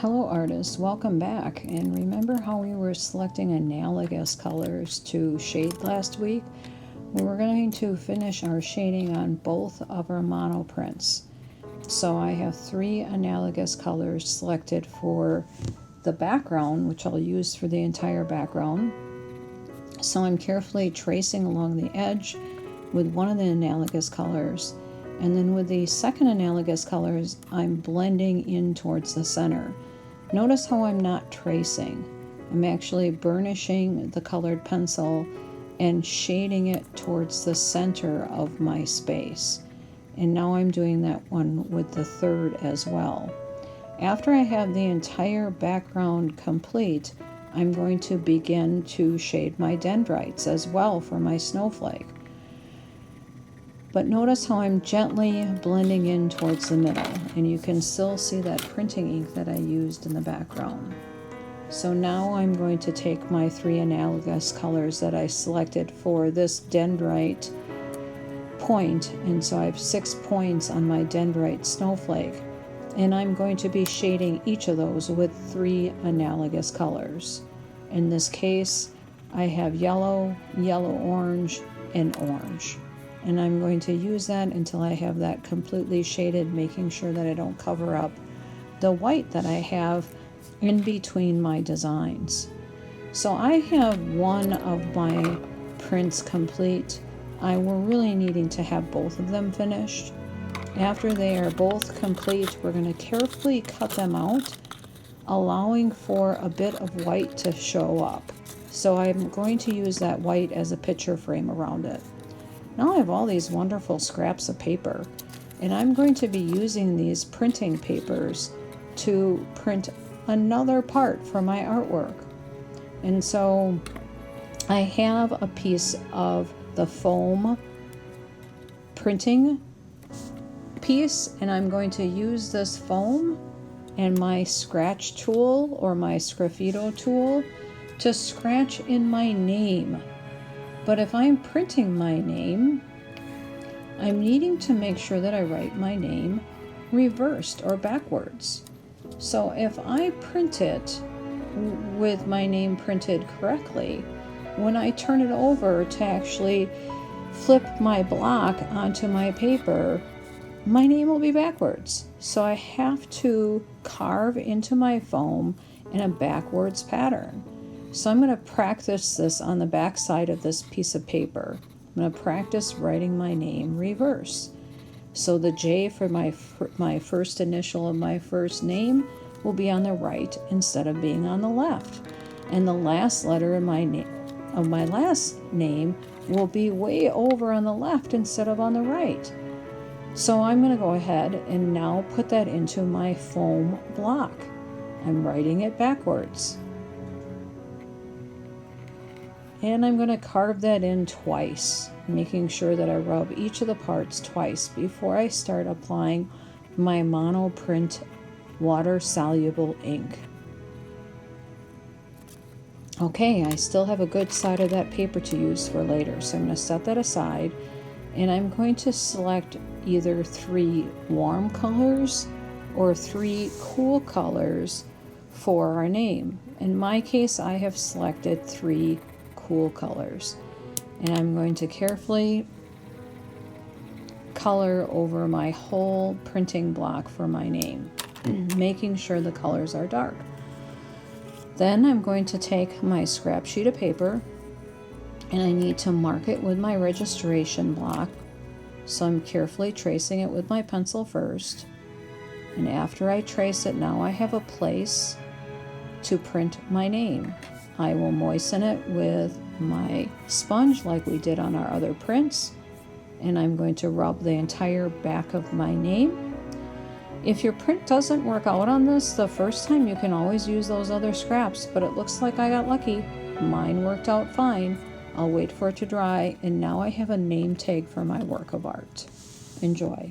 Hello artists, welcome back. And remember how we were selecting analogous colors to shade last week? We're going to finish our shading on both of our mono prints. So I have 3 analogous colors selected for the background, which I'll use for the entire background. So I'm carefully tracing along the edge with one of the analogous colors, and then with the second analogous colors I'm blending in towards the center. Notice how I'm not tracing. I'm actually burnishing the colored pencil and shading it towards the center of my space. And now I'm doing that one with the third as well. After I have the entire background complete, I'm going to begin to shade my dendrites as well for my snowflake. But notice how I'm gently blending in towards the middle, and you can still see that printing ink that I used in the background. So now I'm going to take my 3 analogous colors that I selected for this dendrite point, and so I have 6 points on my dendrite snowflake, and I'm going to be shading each of those with 3 analogous colors. In this case, I have yellow, yellow-orange, and orange. And I'm going to use that until I have that completely shaded, making sure that I don't cover up the white that I have in between my designs. So I have one of my prints complete. We're really needing to have both of them finished. After they are both complete, we're going to carefully cut them out, allowing for a bit of white to show up. So I'm going to use that white as a picture frame around it. Now I have all these wonderful scraps of paper, and I'm going to be using these printing papers to print another part for my artwork. And so I have a piece of the foam printing piece, and I'm going to use this foam and my scratch tool or my sgraffito tool to scratch in my name. But if I'm printing my name, I'm needing to make sure that I write my name reversed or backwards. So if I print it with my name printed correctly, when I turn it over to actually flip my block onto my paper, my name will be backwards. So I have to carve into my foam in a backwards pattern. So I'm going to practice this on the back side of this piece of paper. I'm going to practice writing my name reverse. So the J for my first initial of my first name will be on the right instead of being on the left. And the last letter of my last name will be way over on the left instead of on the right. So I'm going to go ahead and now put that into my foam block. I'm writing it backwards. And I'm going to carve that in twice, making sure that I rub each of the parts twice before I start applying my monoprint water-soluble ink. Okay, I still have a good side of that paper to use for later, so I'm going to set that aside, and I'm going to select either 3 warm colors or 3 cool colors for our name. In my case, I have selected 3 cool colors, and I'm going to carefully color over my whole printing block for my name, making sure the colors are dark. Then I'm going to take my scrap sheet of paper, and I need to mark it with my registration block. So I'm carefully tracing it with my pencil first, and after I trace it, now I have a place to print my name. I will moisten it with my sponge like we did on our other prints, and I'm going to rub the entire back of my name. If your print doesn't work out on this the first time, you can always use those other scraps, but it looks like I got lucky. Mine worked out fine. I'll wait for it to dry, and now I have a name tag for my work of art. Enjoy.